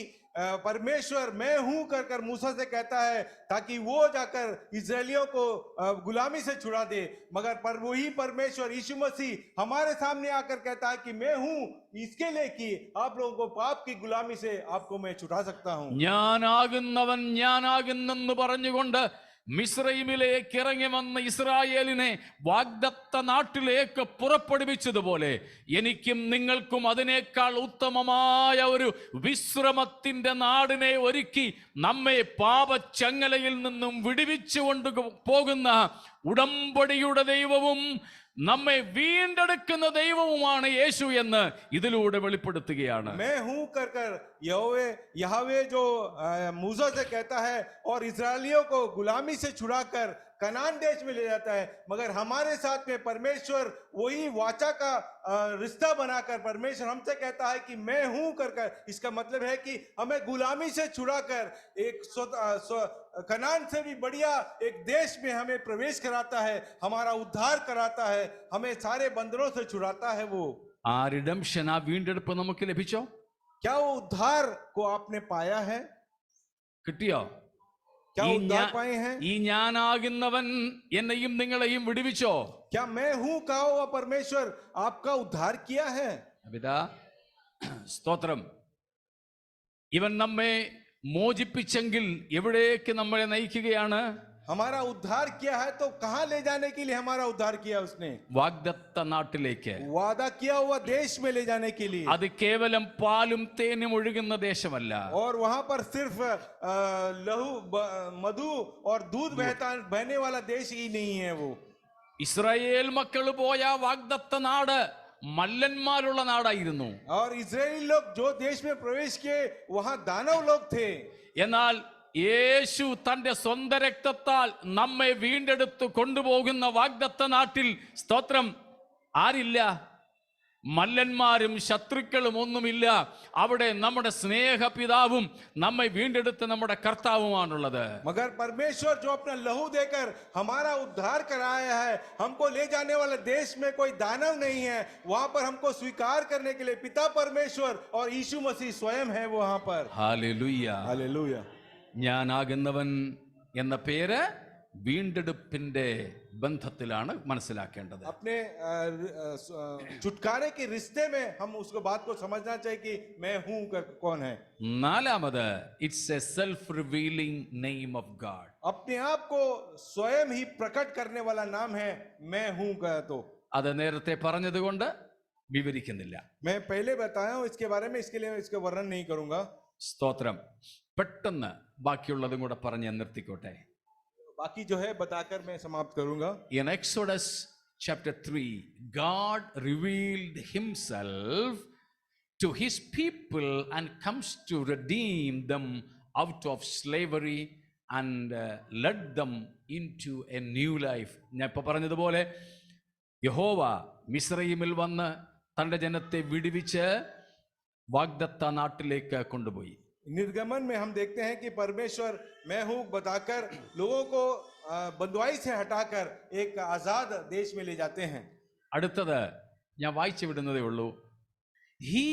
Speaker 2: परमेश्वर मैं हूं कर कर मूसा से कहता है ताकि वो जाकर इजरायलियों को गुलामी से छुड़ा दे, मगर पर वही परमेश्वर यीशु मसीह हमारे सामने आकर कहता है कि मैं हूं इसके लिए कि आप लोगों को पाप की गुलामी से आपको मैं छुड़ा सकता हूं.
Speaker 1: ഞാനാകുന്നവൻ ഞാനാകുന്നെന്ന് പറഞ്ഞുകൊണ്ട് മിസ്രൈമിലേക്ക് ഇറങ്ങി വന്ന ഇസ്രായേലിനെ വാഗ്ദത്ത നാട്ടിലേക്ക് പുറപ്പെടുവിച്ചതുപോലെ എനിക്കും നിങ്ങൾക്കും അതിനേക്കാൾ ഉത്തമമായ ഒരു വിശ്രമത്തിന്റെ നാടിനെ ഒരുക്കി നമ്മെ പാപച്ചങ്ങലയിൽ നിന്നും വിടുവിച്ചു കൊണ്ട് പോകുന്ന ഉടമ്പടിയുടെ ദൈവവും നമ്മെ വീണ്ടെടുക്കുന്ന ദൈവവുമാണ് യേശു എന്ന് ഇതിലൂടെ വെളിപ്പെടുത്തുകയാണ്.
Speaker 2: मैं हूं कर कर यहोवे जो मूसा से कहता है और इजरायलियों को गुलामी से छुड़ाकर कनान देश में ले जाता है, मगर हमारे साथ में परमेश्वर वही वाचा का रिश्ता बनाकर परमेश्वर हमसे कहता है कि मैं हूं कर कर. इसका मतलब है कि हमें गुलामी से छुड़ाकर एक कनान से भी बढ़िया एक देश में हमें प्रवेश कराता है, हमारा उद्धार कराता है, हमें सारे बंधनों से छुड़ाता है. वो
Speaker 1: ആ റിഡംഷൻ, ആ വീണ്ടെടുപ്പ് നമുക്ക് ലഭിച്ചോ?
Speaker 2: क्या वो उद्धार को आपने पाया है?
Speaker 1: കിട്ടിയോ?
Speaker 2: क्या उद्धार पाए हैं?
Speaker 1: ഈ ഞാനാകുന്നവൻ എന്നെയും നിങ്ങളെയും വിടുവിച്ചോ?
Speaker 2: क्या मैं हूं कहा हुआ परमेश्वर आपका उद्धार किया है?
Speaker 1: അബിതാ സ്തോത്രം. ഇവൻ നമ്മെ മോചിപ്പിച്ചെങ്കിൽ എവിടേക്ക് നമ്മളെ നയിക്കുകയാണ്?
Speaker 2: हमारा उद्धार किया है तो कहां ले जाने के लिए हमारा उद्धार किया उसने?
Speaker 1: വാഗ്ദത്ത നാട്ടിലേക്ക്,
Speaker 2: वादा किया हुआ देश में ले जाने के लिए.
Speaker 1: അത് കേവലം പാലും തേനും ഒഴുകുന്ന ദേശമല്ല.
Speaker 2: और वहां पर सिर्फ लहू मधु और दूध बहने वाला देश ही नहीं है वो.
Speaker 1: ഇസ്രായേൽ മക്കൾ പോയ വാഗ്ദത്ത നാട് മല്ലന്മാരുള്ള നാടായിരുന്നു.
Speaker 2: और इजरायली लोग जो देश में प्रवेश किए वहां दानव लोग थे.
Speaker 1: എന്നാൽ യേശു തന്റെ സ്വന്തം രക്തത്താൽ നമ്മെ വീണ്ടെടുത്ത് കൊണ്ടുപോകുന്ന വാഗ്ദത്ത നാട്ടിൽ സ്തോത്രം ആരില്ല? മല്ലന്മാരും ശത്രുക്കളും ഒന്നുമില്ല. അവിടെ നമ്മുടെ സ്നേഹപിതാവും നമ്മെ വീണ്ടെടുത്ത നമ്മുടെ കർത്താവുമാണുള്ളത്.
Speaker 2: मगर परमेश्वर जो अपना लहू देकर हमारा उद्धार कराया है, हमको ले जाने वाले देश में कोई दानव नहीं है. वहां पर हमको स्वीकार करने के लिए पिता परमेश्वर और यीशु मसीह स्वयं है वहां पर.
Speaker 1: ഹല്ലേലൂയ.
Speaker 2: हालेलुया.
Speaker 1: ഞാനാകുന്നവൻ എന്ന പേര് വീണ്ടെടുപ്പിന്റെ ബന്ധത്തിലാണ് മനസ്സിലാക്കേണ്ടത്.
Speaker 2: अपने छुटकारे के रिश्ते में हम उसको बात को समझना चाहिए कि मैं हूं कौन है.
Speaker 1: നാലാമത്, it's A self revealing name of God.
Speaker 2: अपने आप को स्वयं ही प्रकट करने वाला नाम है मैं हूं का. तो
Speaker 1: അത് നേരത്തെ പറഞ്ഞതുകൊണ്ട് വിവരിക്കുന്നില്ല.
Speaker 2: मैं पहले बताया हूं इसके बारे में, इसके लिए इसका वर्णन नहीं करूंगा.
Speaker 1: സ്തോത്രം. പെട്ടെന്ന് ബാക്കിയുള്ളതും കൂടെ പറഞ്ഞ് നിർത്തിക്കോട്ടെ.
Speaker 2: बाकी जो है बताकर मैं समाप्त करूंगा.
Speaker 1: In Exodus chapter 3, God revealed himself to his people and comes to redeem them out of slavery and led them into a new life. ഞാൻ ഇപ്പൊ പറഞ്ഞതുപോലെ യഹോവ മിസ്രയീമിൽ വന്ന് തന്റെ ജനത്തെ വിടുവിച്ച് വാഗ്ദത്ത നാട്ടിലേക്ക് കൊണ്ടുപോയി.
Speaker 2: निर्गमन में हम देखते हैं कि परमेश्वर मैं हूं बताकर लोगों को बंधुआई से हटाकर एक आजाद देश में ले जाते हैं.
Speaker 1: അടുത്തത് ഞാൻ വായിച്ചു വിടുന്നതേ ഉള്ളൂ. He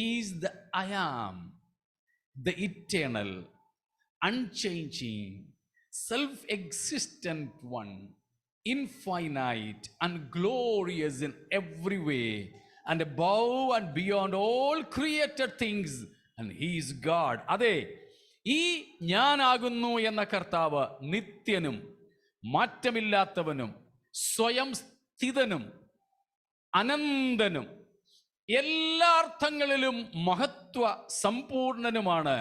Speaker 1: is the I am, the eternal, unchanging, self-existent one, infinite and glorious in every way, and above and beyond all created things, and he is God. അതെ, ഈ ഞാനാകുന്നു എന്ന കർത്താവ് നിത്യനും മാറ്റമില്ലാത്തവനും സ്വയം സ്ഥിതനും അനന്തനും എല്ലാ അർത്ഥങ്ങളിലും മഹത്വ സമ്പൂർണനുമാണ്.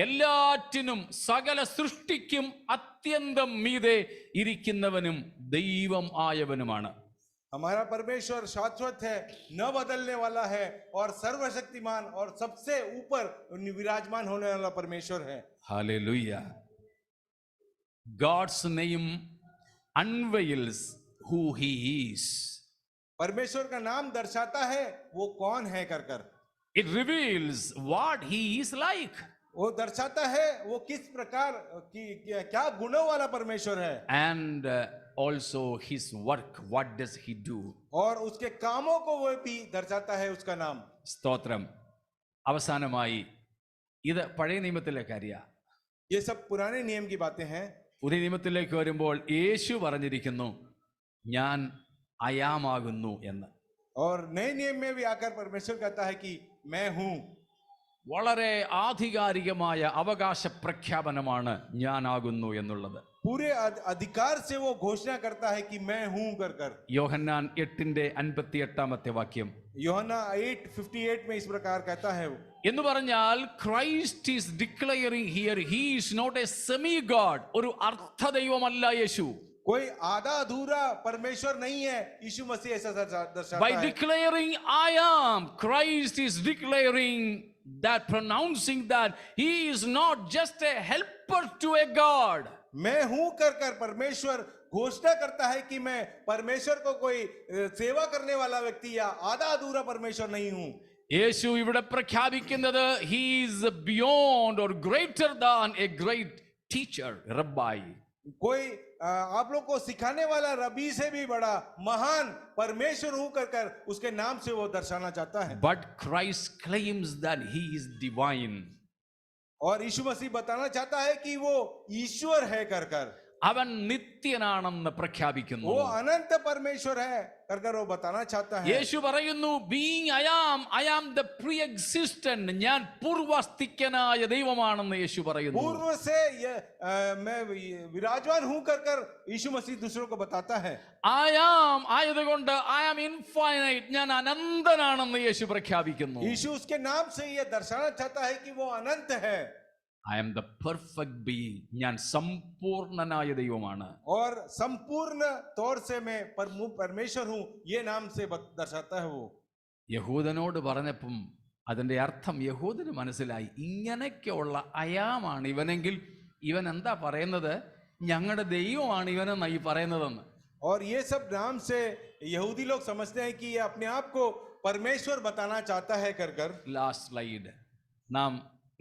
Speaker 1: എല്ലാറ്റിനും സകല സൃഷ്ടിക്കും അത്യന്തം മീതെ ഇരിക്കുന്നവനും ദൈവം ആയവനുമാണ്.
Speaker 2: हमारा परमेश्वर शाश्वत है, न बदलने वाला है और सर्वशक्तिमान और सबसे ऊपर विराजमान होने वाला परमेश्वर है.
Speaker 1: Hallelujah. God's name unveils who he is.
Speaker 2: परमेश्वर का नाम दर्शाता है वो कौन है कर कर.
Speaker 1: It reveals what he is like.
Speaker 2: वो दर्शाता है वो किस प्रकार की क्या गुणों वाला परमेश्वर है.
Speaker 1: And also his work, what does he do?
Speaker 2: और उसके कामों को वो भी दर्शाता है उसका नाम.
Speaker 1: സ്തോത്രം. അവസാനമായി ഇത് പഴയ നിയമത്തിലെ കാര്യ.
Speaker 2: ये सब पुराने नियम की बातें हैं.
Speaker 1: പുതിയ നിയമത്തിലേക്ക് വരുമ്പോൾ യേശു പറഞ്ഞിരിക്കുന്നു ഞാൻ അയാമാകുന്നു എന്ന്.
Speaker 2: और नए नियम में भी आकर परमेश्वर कहता है कि मैं हूं.
Speaker 1: വളരെ ആധികാരികമായ അവകാശ പ്രഖ്യാപനമാണ് ഞാനാകുന്നു എന്നുള്ളത്.
Speaker 2: पूरे अधिकार से वो घोषणा करता है कि मैं हूं कर कर.
Speaker 1: യോഹന്നാൻ 8:58 വാക്യം.
Speaker 2: യോഹന്നാൻ 8:58 में इस प्रकार कहता है
Speaker 1: എന്ന് പറഞ്ഞാൽ Christ is declaring here he is not a semi god. ഒരു അർദ്ധ ദൈവമല്ല യേശു.
Speaker 2: कोई आधा अधूरा परमेश्वर नहीं है. यीशु मसीह ऐसा दर्शाता
Speaker 1: By
Speaker 2: है.
Speaker 1: declaring I am, Christ is declaring that, pronouncing that he is not just a helper to a God.
Speaker 2: मैं हूं कर कर परमेश्वर घोषणा करता है कि मैं परमेश्वर को कोई सेवा करने वाला व्यक्ति या आधा अधूरा परमेश्वर नहीं हूं.
Speaker 1: യേശു ഇവിടെ പ്രഖ്യാപിക്കുന്നത് he is beyond or greater than a great teacher, rabbi.
Speaker 2: कोई आप लोग को सिखाने वाला रबी से भी बड़ा महान परमेश्वर हूं कर कर उसके नाम से वो दर्शाना चाहता है.
Speaker 1: But Christ claims that he is divine.
Speaker 2: और यीशु मसीह बताना चाहता है कि वो ईश्वर है कर कर.
Speaker 1: അവൻ നിത്യനാണെന്ന് പ്രഖ്യാപിക്കുന്നു.
Speaker 2: वो अनंत परमेश्वर है कर कर वो बताना चाहता है.
Speaker 1: യേശു പറയുന്നു being I am the pre existent, ഞാൻ പൂർവസ്ഥികനായ ദൈവമാണെന്ന് യേശു പറയുന്നു.
Speaker 2: पूर्व से मैं विराजमान हूं कर कर यीशु मसीह दूसरों को बताता है.
Speaker 1: ഐ ആം ആയതുകൊണ്ട് ഐ ആം ഇൻഫൈനൈറ്റ്, ഞാൻ അനന്തനാണെന്ന് യേശു പ്രഖ്യാപിക്കുന്നു.
Speaker 2: यीशु उसके नाम से ये दर्शाना चाहता है कि वो अनंत है.
Speaker 1: I am the perfect being, ഞാൻ സമ്പൂർണനായ ദൈവമാണ്.
Speaker 2: और संपूर्ण तौर से मैं परमेश्वर हूं ये नाम से दर्शाता है वो.
Speaker 1: യഹൂദനോട് പറഞ്ഞപ്പം അതിന്റെ അർത്ഥം യഹൂദന് മനസ്സിലായി. ഇങ്ങനെയൊക്കെയുള്ള അയാമാണ് ഇവനെങ്കിൽ ഇവൻ എന്താ പറയുന്നത്, ഞങ്ങളുടെ ദൈവമാണ് ഇവനെന്നായി പറയുന്നതെന്ന്.
Speaker 2: और ये सब नाम से यहूदी लोग समझते हैं कि ये अपने आप को परमेश्वर बताना चाहता है कर कर.
Speaker 1: Last slide. നാം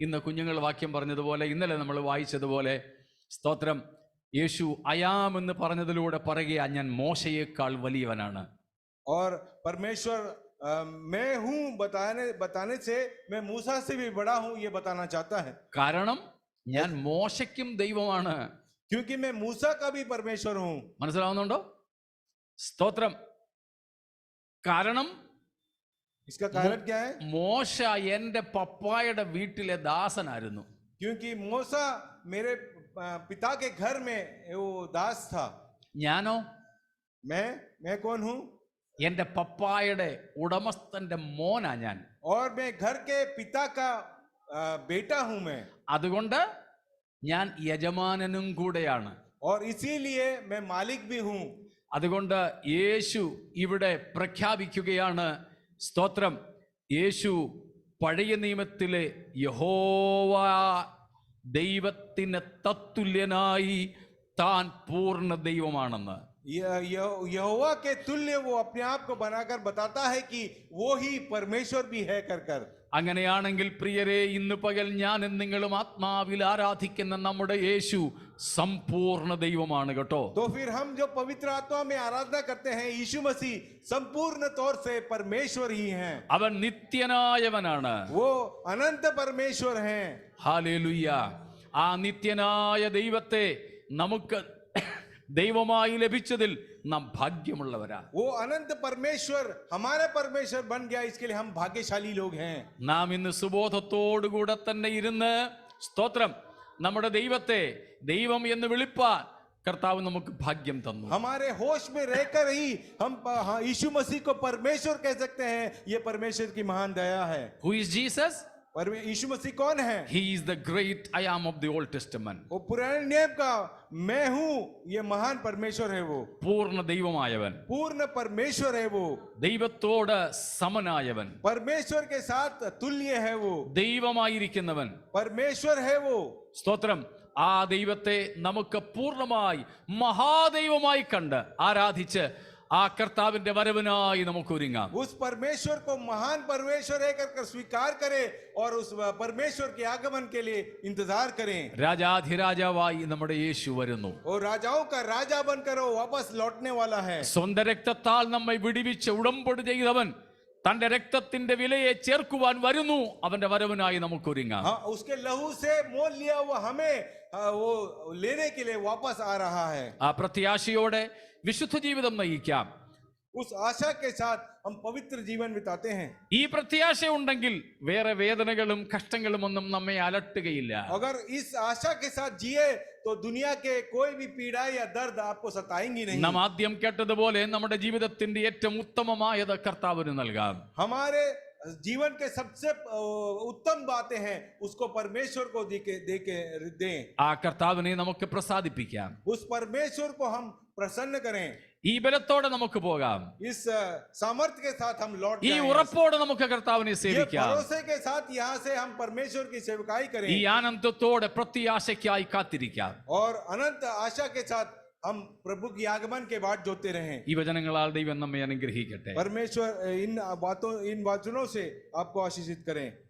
Speaker 1: ഇന്ന് കുഞ്ഞുങ്ങൾ വാക്യം പറഞ്ഞതുപോലെ, ഇന്നലെ നമ്മൾ വായിച്ചതുപോലെ, സ്തോത്രം, യേശു അയാം എന്ന് പറഞ്ഞതിലൂടെ പറയുക ഞാൻ മോശയേക്കാൾ വലിയവനാണ്.
Speaker 2: और परमेश्वर मैं हूं बताने से मैं मूसा से भी बड़ा हूं ये बताना चाहता है.
Speaker 1: കാരണം ഞാൻ മോശയ്ക്കും ദൈവമാണ്.
Speaker 2: क्योंकि मैं मूसा का भी परमेश्वर हूं.
Speaker 1: മനസ്സിലാവുന്നുണ്ടോ? സ്തോത്രം. കാരണം
Speaker 2: इसका कारण क्या है?
Speaker 1: മോശ എന്റെ പപ്പായുടെ വീട്ടിലെ ദാസനായിരുന്നു.
Speaker 2: क्योंकि मूसा मेरे पिता के घर में वो दास था.
Speaker 1: ഞാനോ
Speaker 2: मैं कौन हूं?
Speaker 1: എന്റെ പപ്പായുടെ ഉടമസ്ഥന്റെ മോനാ ഞാൻ.
Speaker 2: और मैं घर के पिता का बेटा हूं मैं.
Speaker 1: അതുകൊണ്ട് ഞാൻ യജമാനനും കൂടെയാണ്.
Speaker 2: और इसीलिए मैं मालिक भी हूं.
Speaker 1: അതുകൊണ്ട് യേശു ഇവിടെ പ്രഖ്യാപിക്കുകയാണ്, സ്തോത്രം, യേശു പഴയ നിയമത്തിലെ യഹോവ ദൈവത്തിന് തത്തുല്യനായി താൻ പൂർണ്ണ ദൈവമാണെന്ന്.
Speaker 2: यहोवा के तुल्य वो अपने आप को बनाकर बताता है कि वो ही परमेश्वर भी है कर कर.
Speaker 1: അങ്ങനെയാണെങ്കിൽ പ്രിയരെ, ഇന്ന് പകൽ ഞാനും നിങ്ങളും ആത്മാവിൽ ആരാധിക്കുന്ന നമ്മുടെ യേശു സമ്പൂർണ്ണ ദൈവമാണ് കേട്ടോ.
Speaker 2: तो फिर हम जो पवित्र आत्मा में आराधना करते हैं यीशु मसीह संपूर्ण तौर से परमेश्वर ही हैं.
Speaker 1: അവൻ നിത്യനായവനാണ്.
Speaker 2: वो अनंत परमेश्वर हैं.
Speaker 1: ഹല്ലേലൂയ. ആ നിത്യനായ ദൈവത്തെ നമുക്ക് ദൈവമായി ലഭിച്ചതിൽ നാം ഭാഗ്യമുള്ളവരാ.
Speaker 2: वो अनंत परमेश्वर हमारा परमेश्वर बन गया, इसके लिए हम भाग्यशाली लोग हैं.
Speaker 1: നാം ഇന്ന് സുബോധത്തോടുകൂടെ തന്നെ ഇരുന്ന്, സ്തോത്രം, നമ്മുടെ ദൈവത്തെ ദൈവം എന്ന് വിളിപ്പാൻ കർത്താവ് നമുക്ക് ഭാഗ്യം തന്നു.
Speaker 2: हमारे होश में रहकर ही हम यीशु मसीह को परमेश्वर कह सकते हैं. ये परमेश्वर की महान दया है.
Speaker 1: Who is Jesus?
Speaker 2: यीशु मसीह कौन है?
Speaker 1: He is the great I am of the Old Testament.
Speaker 2: वो पुराने नियम का मैं हूँ, ये महान परमेश्वर है वो,
Speaker 1: പൂർണ്ണ ദൈവമായവൻ,
Speaker 2: पूर्ण परमेश्वर है वो,
Speaker 1: ദൈവത്തോട് സമനായവൻ,
Speaker 2: परमेश्वर के साथ तुल्य है वो,
Speaker 1: ദൈവമായിരിക്കുന്നവൻ.
Speaker 2: परमेश्वर है वो.
Speaker 1: സ്തോത്രം. ആ ദൈവത്തെ നമുക്ക് പൂർണ്ണമായി മഹാദൈവമായി കണ്ട് ആരാധിച്ച് ആ കർത്താവിന്റെ വരവിനായി നമുക്ക് ഒരുങ്ങാം.
Speaker 2: उस परमेश्वर को महान परमेश्वर है कर स्वीकार करें और उस परमेश्वर के आगमन के लिए इंतजार करें.
Speaker 1: രാജാധിരാജാവായി നമ്മുടെ യേശു വരുന്നു.
Speaker 2: और राजाओं का राजा बनकर वो वापस लौटने वाला है.
Speaker 1: സ്വന്തം രക്തത്താൽ നമ്മെ വിടുവിച്ച് ഉടമ്പടി ചെയ്തവൻ തന്റെ രക്തത്തിന്റെ വിലയെ ചേർക്കുവാൻ വരുന്നു. അവന്റെ വരവിനായി നമുക്ക് ഒരുങ്ങാം.
Speaker 2: हाँ, उसके लहू से मोल लिया हुआ हमें वो लेने के लिए वापस आ रहा है.
Speaker 1: ആ പ്രത്യാശയോടെ വിശുദ്ധ ജീവിതം നയിക്കാം.
Speaker 2: उस आशा के साथ हम पवित्र जीवन बिताते हैं.
Speaker 1: ഈ പ്രത്യാശ ഉണ്ടെങ്കിൽ വേറെ വേദനകളും കഷ്ടങ്ങളും ഒന്നും നമ്മെ അലട്ടുകയില്ല.
Speaker 2: अगर इस आशा के साथ जिए तो दुनिया के कोई भी पीड़ा या दर्द आपको सताएंगी नहीं.
Speaker 1: നാം ആദ്യം കേട്ടതുപോലെ നമ്മുടെ ജീവിതത്തിന്റെ ഏറ്റവും ഉത്തമമായത് കർത്താവിന് നൽകാം.
Speaker 2: हमारे जीवन के सबसे उत्तम बातें हैं उसको परमेश्वर को दें.
Speaker 1: ആ കർത്താവിനെ നമുക്ക് പ്രസാദിപ്പിക്കാം.
Speaker 2: उस परमेश्वर को हम प्रसन्न करें.
Speaker 1: ഈ ബലത്തോടെ നമുക്ക് പോകാം.
Speaker 2: इस सामर्थ्य के साथ हम लौट
Speaker 1: ഈ
Speaker 2: जाएं.
Speaker 1: ഉറപ്പോടെ നമുക്ക് കർത്താവിനെ
Speaker 2: ये
Speaker 1: സേവിക്കാം.
Speaker 2: भरोसे के साथ यहाँ से हम परमेश्वर की सेवकाई करें
Speaker 1: ഈ ആനന്ദത്തോടെ പ്രത്യാശയ്ക്കായി കാത്തിരിക്കാം.
Speaker 2: और अनंत आशा के साथ हम प्रभु की आगमन के बाद जोते रहें.
Speaker 1: ഈ വചനങ്ങളാൽ ദൈവം നമ്മെ അനുഗ്രഹിക്കട്ടെ.
Speaker 2: परमेश्वर इन वचनों से आपको आशीषित करें.